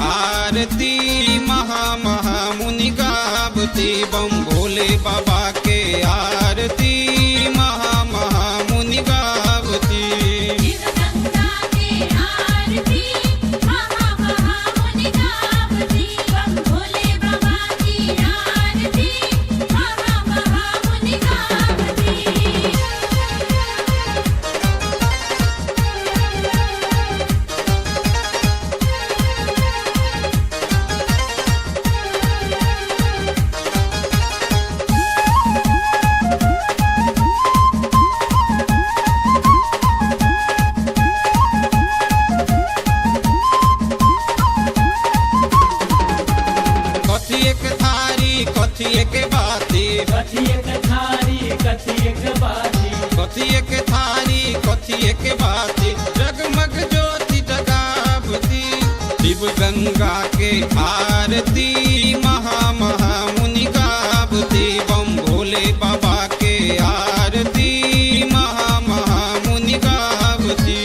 आरती महा महा मुनि गावती बम भोले बाबा के आरती महा महा मुनि गावती कथिए के बाती कथिए के थारी कथिए के बाती कथिए के थारी कथिए के बाती जगमग ज्योति जगावती शिव गंगा के आरती महा महा मुनि गावती बम भोले बाबा के आरती महा महा मुनि गावती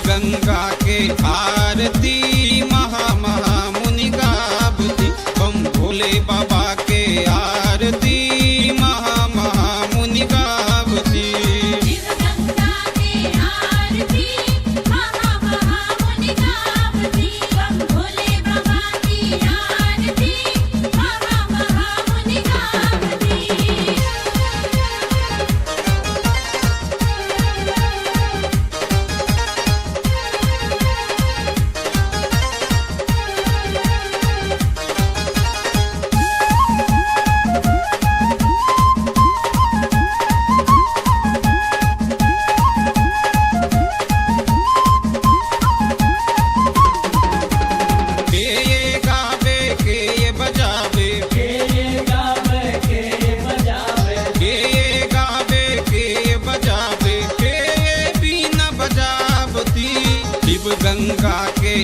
गंगा के आरती महा महा मुनि गावती बम भोले बाबा के आरती महा महा मुनि गावती गंगा के